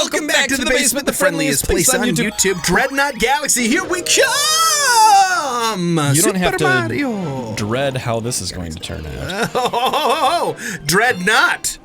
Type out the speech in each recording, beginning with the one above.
Welcome back to the basement, the friendliest place on YouTube. Dreadnought Galaxy, here we come! You don't have to Mario. dread how this is going to turn out. Dreadnought!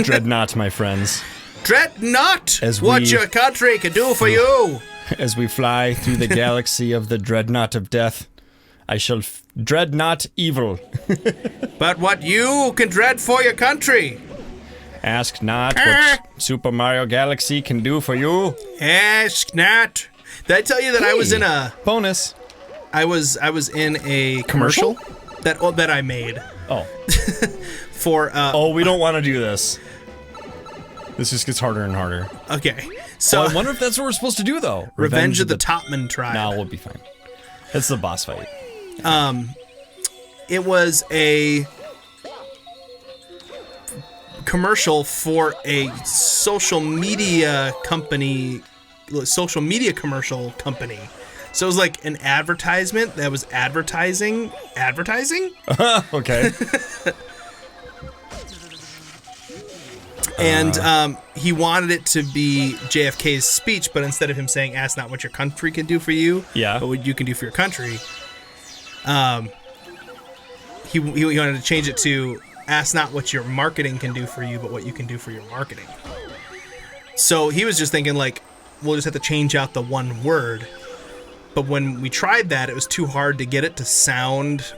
Dreadnought, my friends. Dreadnought! As what we- your country can do for you! As we fly through the galaxy of the Dreadnought of Death, I shall dread not evil. But what you can dread for your country. Ask not what Super Mario Galaxy can do for you. Ask not. Did I tell you that I was in a... Bonus. I was in a commercial that I made. Oh. For we don't want to do this. This just gets harder and harder. Okay. So I wonder if that's what we're supposed to do, though. Revenge of the Topman Tribe. No, we'll be fine. It's the boss fight. It was a commercial for a social media commercial company. So it was like an advertisement that was advertising. Okay. And he wanted it to be JFK's speech, but instead of him saying, ask not what your country can do for you, Yeah. but what you can do for your country, he wanted to change it to, ask not what your marketing can do for you, but what you can do for your marketing. So he was just thinking, like, we'll just have to change out the one word. But when we tried that, it was too hard to get it to sound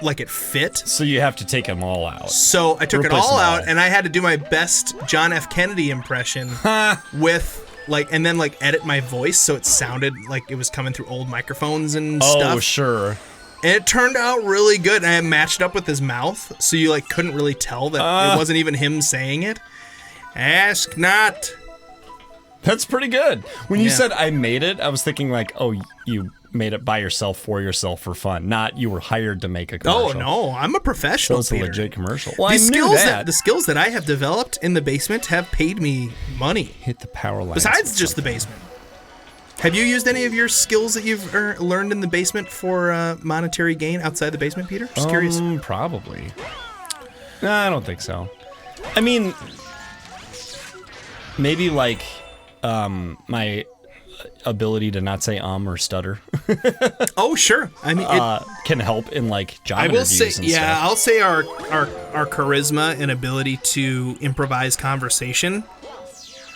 like it fit. So you have to take them all out. So I took it Replace all them all. out, and I had to do my best John F. Kennedy impression with, like, and then, like, edit my voice so it sounded like it was coming through old microphones and stuff. Oh, sure. And it turned out really good, and I matched up with his mouth, so you, like, couldn't really tell that it wasn't even him saying it. Ask not. That's pretty good. When you Yeah. said I made it, I was thinking like, oh, you made it by yourself for fun, not you were hired to make a Oh, commercial. no, I'm a professional, So it's a Peter. legit commercial. Well, The I knew skills that. the skills that I have developed in the basement have paid me money. Hit the power line. Besides just the basement. Have you used any of your skills that you've learned in the basement for monetary gain outside the basement, Peter? Just curious. Probably. No, I don't think so. I mean, maybe like my ability to not say or stutter Oh, sure. I mean, can help in like job I will say, interviews and yeah, stuff. I'll say our charisma and ability to improvise conversation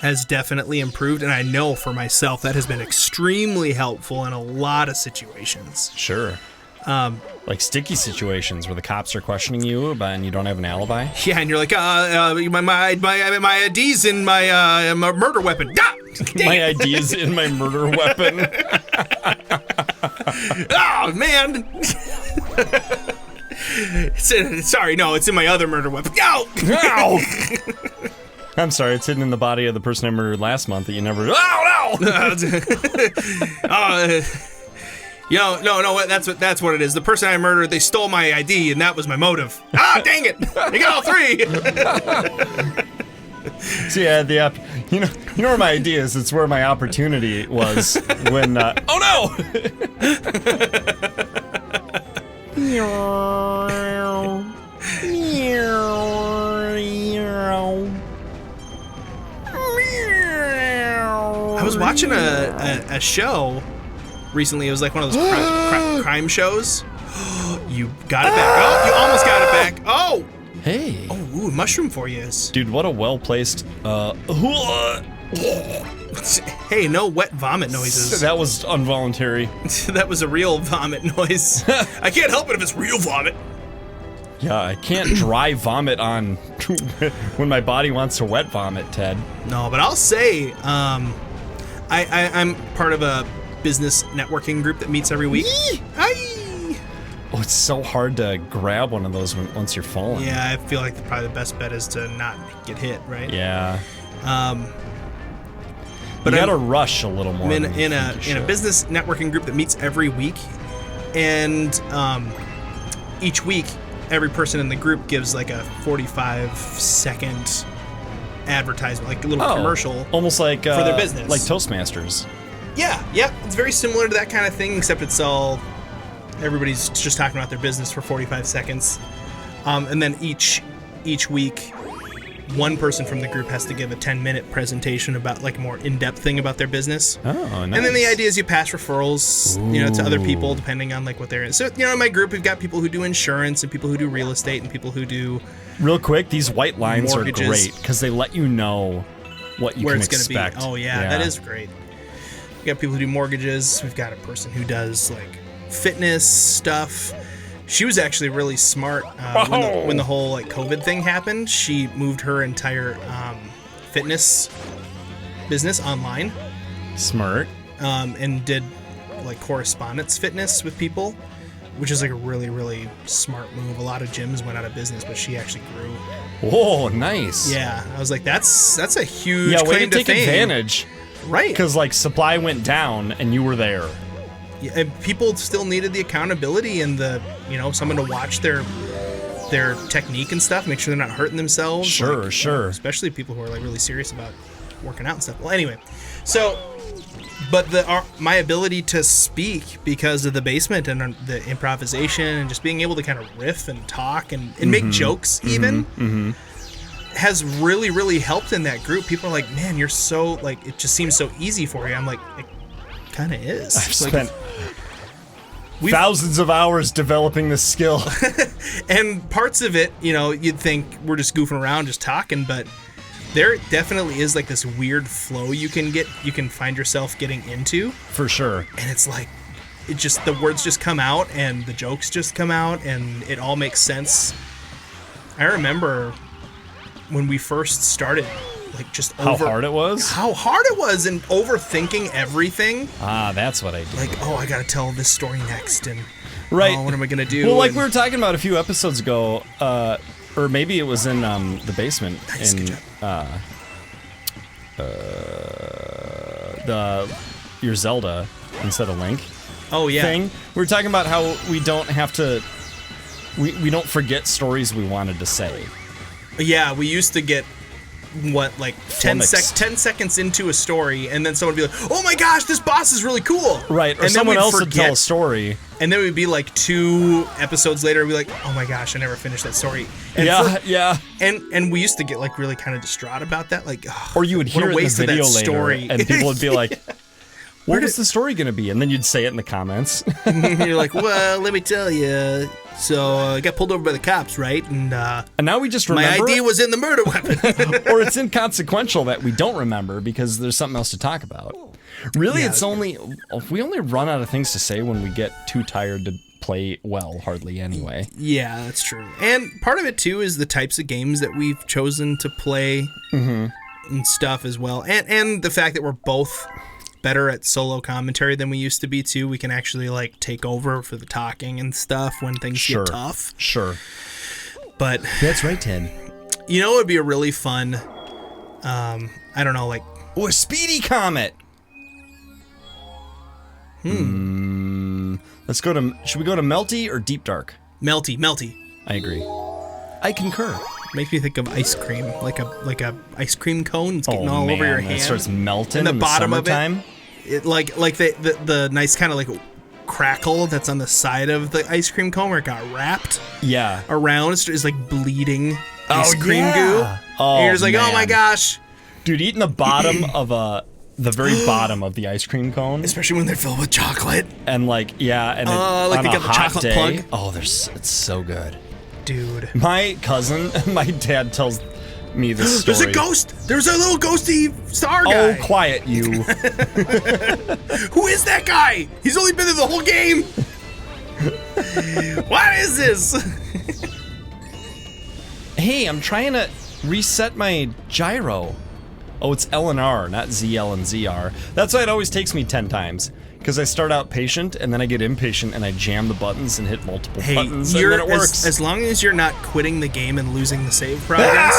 has definitely improved, and I know for myself that has been extremely helpful in a lot of situations. Sure. Like sticky situations where the cops are questioning you and you don't have an alibi. Yeah, and you're like, my ID's in my murder weapon. Ah! My ID is in my murder weapon. Oh, man. Sorry, no, it's in my other murder weapon. Ow! Ow! I'm sorry, it's hidden in the body of the person I murdered last month that you never. Ow! No, that's what it is. The person I murdered, they stole my ID, and that was my motive. Ah, dang it! You got all three. So yeah, you know where my ID is. It's where my opportunity was when. Oh no! I was watching a show recently. It was like one of those crime shows. You got it back. Oh, you almost got it back. Oh. Hey. Oh, ooh, mushroom for you. Dude, what a well-placed, Hey, no wet vomit noises. That was involuntary. That was a real vomit noise. I can't help it if it's real vomit. Yeah, I can't dry vomit on when my body wants to wet vomit, Ted. No, but I'll say, I'm part of a business networking group that meets every week. Hi. Oh, it's so hard to grab one of those once you're falling. Yeah, I feel like probably the best bet is to not get hit, right? Yeah. But you gotta rush a little more. I'm in a business networking group that meets every week, and each week, every person in the group gives like a 45-second advertisement, like a little commercial, almost like for their business, like Toastmasters. Yeah, it's very similar to that kind of thing, except it's all everybody's just talking about their business for 45 seconds, and then each week one person from the group has to give a 10-minute presentation about like a more in-depth thing about their business. Oh, nice. And then the idea is you pass referrals, to other people depending on like what they're in. So, in my group, we've got people who do insurance and people who do real estate and people who do Real quick, these white lines mortgages. are great because they let you know what you where can it's going to be. expect. Oh, yeah, that is great. We've got people who do mortgages. We've got a person who does like fitness stuff. She was actually really smart when the whole like COVID thing happened. She moved her entire fitness business online. Smart. And did like correspondence fitness with people, which is like a really, really smart move. A lot of gyms went out of business, but she actually grew. Whoa, nice. Yeah, I was like, that's a huge way claim to take fame. advantage. Right. Because like supply went down and you were there. Yeah, and people still needed the accountability and the someone to watch their technique and stuff, make sure they're not hurting themselves. Sure. Especially people who are like really serious about working out and stuff. Well, anyway, so but my ability to speak because of the basement and the improvisation and just being able to kind of riff and talk and make jokes even has really, really helped in that group. People are like, man, you're so like, it just seems so easy for you. I'm like, it kind of is. I've spent thousands of hours developing this skill. And parts of it, you'd think we're just goofing around, just talking, but there definitely is like this weird flow you can find yourself getting into. For sure. And it's like, the words just come out and the jokes just come out and it all makes sense. I remember when we first started, like just how hard it was and overthinking everything. That's what I do. Like, I gotta tell this story next and right. What am I gonna do? Well, like we were talking about a few episodes ago, or maybe it was in the basement. Nice, good job. Your Zelda instead of Link. Oh yeah. Thing. We were talking about how we don't have to. We don't forget stories we wanted to say. Yeah, we used to get 10 seconds into a story, and then someone would be like, "Oh my gosh, this boss is really cool!" Right, or and someone else would tell a story, and then we'd be like 2 episodes later, we'd be like, "Oh my gosh, I never finished that story." And yeah. And we used to get like really kind of distraught about that, like, or you would hear it in the video later, and people would be like, "What was the story gonna be?" And then you'd say it in the comments. You're like, "Well, let me tell you. So I got pulled over by the cops, right? And now we just remember my ID was in the murder weapon." Or it's inconsequential that we don't remember because there's something else to talk about. Really, we only run out of things to say when we get too tired to play well, hardly anyway. Yeah, that's true. And part of it too is the types of games that we've chosen to play and stuff as well. And the fact that we're both better at solo commentary than we used to be too. We can actually like take over for the talking and stuff when things get tough. Sure. But that's right, Ted. It would be a really fun I don't know, like a speedy comet. Let's go to should we go to Melty or Deep Dark? Melty. I agree. I concur. Makes me think of ice cream, like a ice cream cone. It's getting all over your hand. It starts melting in the bottom summertime. Of it. Like the nice kind of like crackle that's on the side of the ice cream cone where it got wrapped. Yeah. Around is like bleeding ice cream goo. Oh, and you're just like, oh my gosh, dude, eating the bottom of the very bottom of the ice cream cone, especially when they're filled with chocolate. And like like they got the chocolate plug. Oh, it's so good. Dude. My cousin, my dad tells me this story. There's a ghost! There's a little ghosty star guy! Oh, quiet you. Who is that guy? He's only been there the whole game! What is this? Hey, I'm trying to reset my gyro. Oh, it's L and R, not ZL and ZR. That's why it always takes me 10 times. Because I start out patient, and then I get impatient, and I jam the buttons and hit multiple buttons, and then it works. As long as you're not quitting the game and losing the save progress,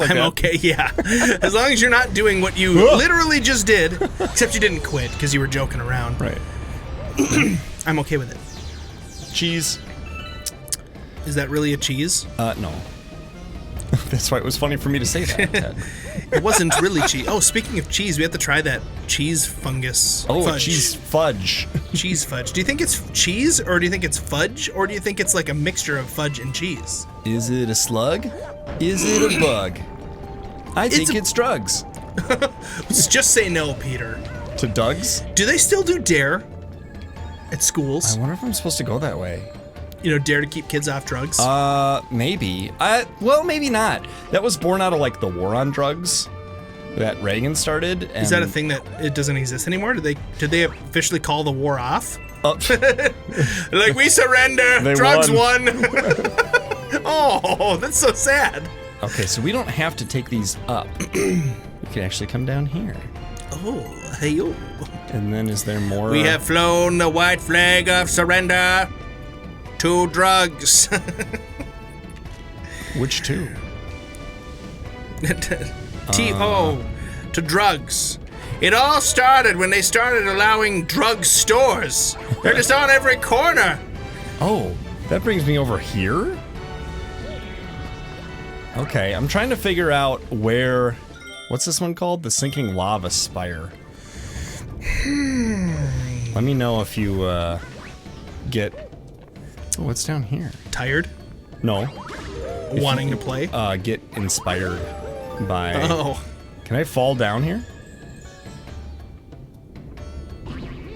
I'm okay, yeah. As long as you're not doing what you literally just did, except you didn't quit because you were joking around. Right. I'm okay with it. Cheese. Is that really a cheese? No. That's why it was funny for me to say that, Ted. It wasn't really cheese. Oh, speaking of cheese, we have to try that cheese fungus. Oh, fudge. cheese fudge. Cheese fudge. Do you think it's cheese, or do you think it's fudge, or do you think it's like a mixture of fudge and cheese? Is it a slug? Is it a bug? I think it's drugs. Let's just say no, Peter. To Doug's? Do they still do Dare at schools? I wonder if I'm supposed to go that way. You know, Dare to keep kids off drugs? Maybe. Well, maybe not. That was born out of, like, the war on drugs that Reagan started. And is that a thing that it doesn't exist anymore? Did they officially call the war off? Like, we surrender. They drugs won. Oh, that's so sad. Okay, so we don't have to take these up. We can actually come down here. Oh, hey-o. And then is there more? We have flown the white flag of surrender to drugs. Which two? T-O to drugs. It all started when they started allowing drug stores. They're just on every corner. Oh, that brings me over here? Okay, I'm trying to figure out where... What's this one called? The Sinking Lava Spire. Let me know if you get... Oh, what's down here? Tired? No. Wanting to play? Get inspired by... Oh. Can I fall down here?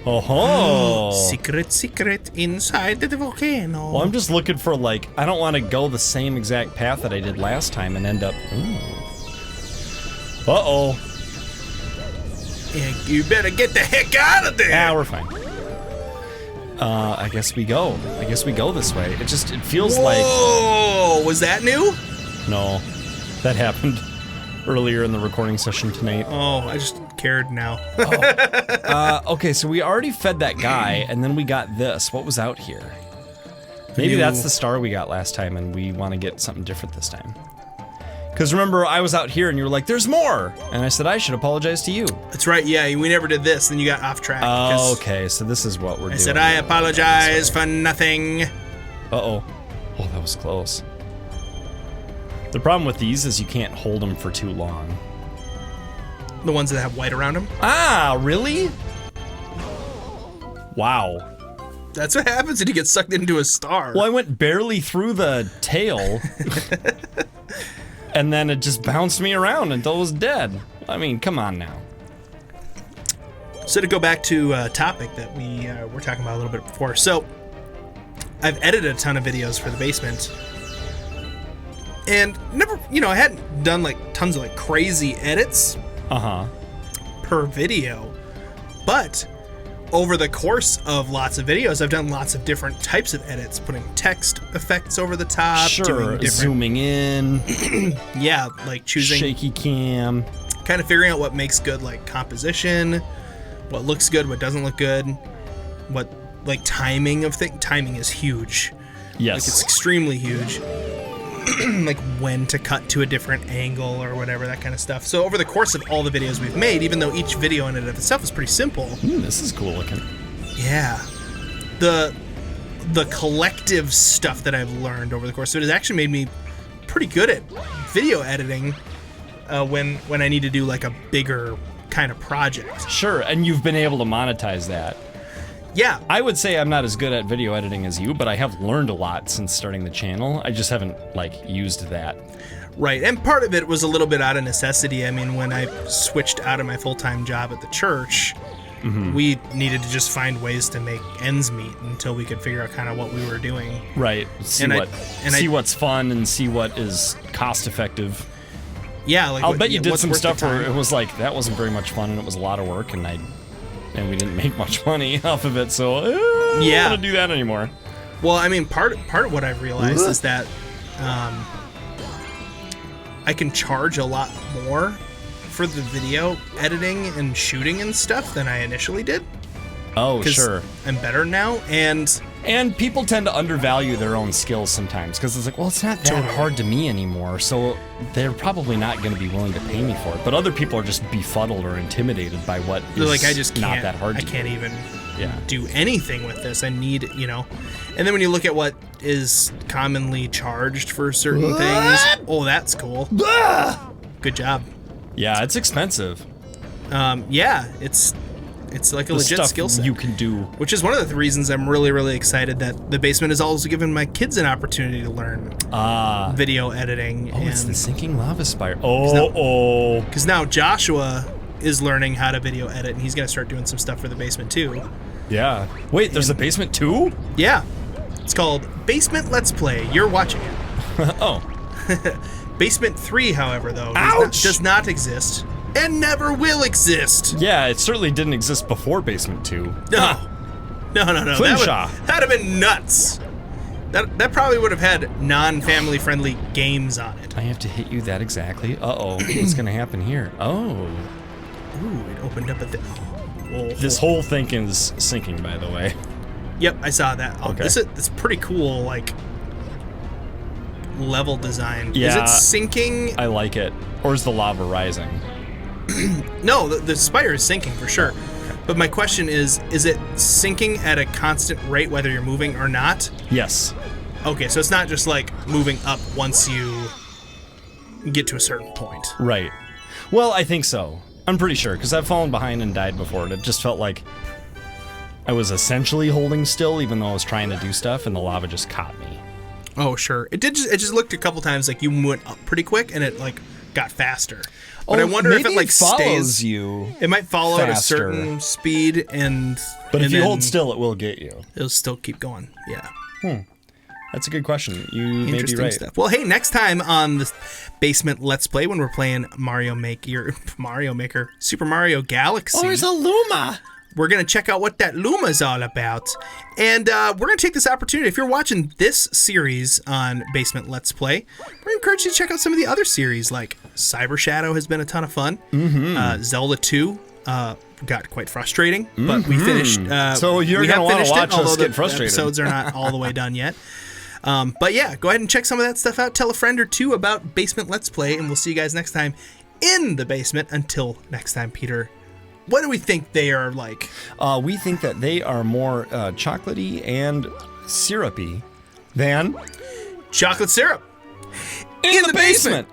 Oh-ho! Secret inside the volcano. Well, I'm just looking for, like, I don't want to go the same exact path that I did last time and end up... Ooh. Uh-oh. Yeah, you better get the heck out of there! Ah, we're fine. I guess we go. I guess we go this way. It feels like... Whoa! Was that new? No. That happened earlier in the recording session tonight. Oh, I just cared now. Okay, so we already fed that guy, and then we got this. What was out here? Maybe that's the star we got last time, and we want to get something different this time. Because remember, I was out here, and you were like, there's more! And I said, I should apologize to you. That's right, yeah, we never did this, then you got off track. Oh, okay, so this is what we're doing. I said, I apologize for nothing. Uh-oh. Oh, that was close. The problem with these is you can't hold them for too long. The ones that have white around them? Ah, really? Wow. That's what happens when you get sucked into a star. Well, I went barely through the tail, and then it just bounced me around until it was dead. I mean, come on now. So to go back to a topic that we were talking about a little bit before. So, I've edited a ton of videos for the basement. And never, I hadn't done like tons of like crazy edits per video. But over the course of lots of videos, I've done lots of different types of edits, putting text effects over the top, doing different, zooming in. Yeah, like choosing shaky cam. Kind of figuring out what makes good like composition, what looks good, what doesn't look good, what like timing of things. Timing is huge. Yes. Like it's extremely huge. Like when to cut to a different angle or whatever, that kind of stuff. So over the course of all the videos we've made, even though each video in and of itself is pretty simple. This is cool looking. Yeah. The collective stuff that I've learned over the course of it has actually made me pretty good at video editing when I need to do like a bigger kind of project. Sure, and you've been able to monetize that. Yeah. I would say I'm not as good at video editing as you, but I have learned a lot since starting the channel. I just haven't, like, used that. Right, and part of it was a little bit out of necessity. I mean, when I switched out of my full-time job at the church, we needed to just find ways to make ends meet until we could figure out kind of what we were doing. Right, see what's fun and see what is cost-effective. Yeah, like I'll bet you did some stuff where it was like, that wasn't very much fun and it was a lot of work, and we didn't make much money off of it, so I don't want to do that anymore. Well, I mean, part of what I've realized is that I can charge a lot more for the video editing and shooting and stuff than I initially did. Oh, sure. I'm better now, and people tend to undervalue their own skills sometimes, because it's like, well, it's not that hard to me anymore, so they're probably not going to be willing to pay me for it. But other people are just befuddled or intimidated by what is like, I just not that hard to I can't do. even do anything with this. I need, And then when you look at what is commonly charged for certain things, oh, that's cool. Good job. Yeah, it's expensive. Yeah, it's like a legit Stuff skill set. you can do. Which is one of the reasons I'm really excited that the basement has also given my kids an opportunity to learn video editing. Oh, and it's the sinking lava spire. Oh. Because now Joshua is learning how to video edit, and he's gonna start doing some stuff for the basement too. Yeah. Wait, there's a basement too? Yeah, it's called Basement Let's Play. You're watching it. Oh. Basement 3, however, though, Ouch! does not exist and never will exist. Yeah, it certainly didn't exist before Basement 2. No. No. Flinshaw. That'd have been nuts. That probably would have had non-family friendly games on it. I have to hit you that exactly. Uh-oh. What's gonna happen here? Oh. Ooh, it opened up at the... Oh. This whole thing is sinking, by the way. Yep, I saw that. Okay. It's pretty cool, like, level design. Yeah. Is it sinking? I like it. Or is the lava rising? No, the spire is sinking for sure. But my question is it sinking at a constant rate whether you're moving or not? Yes. Okay, so it's not just like moving up once you get to a certain point. Right. Well, I think so. I'm pretty sure, because I've fallen behind and died before, and it just felt like I was essentially holding still even though I was trying to do stuff, and the lava just caught me. Oh, sure. It just looked a couple times like you went up pretty quick and it like got faster. But I wonder if it like stays you. It might follow at a faster. certain speed But if you then hold still, it will get you. it'll still keep going. Yeah. That's a good question. You may be Interesting right. stuff. Well, hey, next time on the Basement Let's Play when we're playing Super Mario Galaxy. Oh, there's a Luma. We're going to check out what that Luma is all about. And we're going to take this opportunity. If you're watching this series on Basement Let's Play, we're going to encourage you to check out some of the other series, like Cyber Shadow has been a ton of fun. Zelda 2 got quite frustrating, but we finished. So you're going to want to watch us get frustrated. The episodes are not all the way done yet. But yeah, go ahead and check some of that stuff out. Tell a friend or two about Basement Let's Play, and we'll see you guys next time in the basement. Until next time, Peter. What do we think they are like? We think that they are more chocolatey and syrupy than Chocolate syrup in the basement.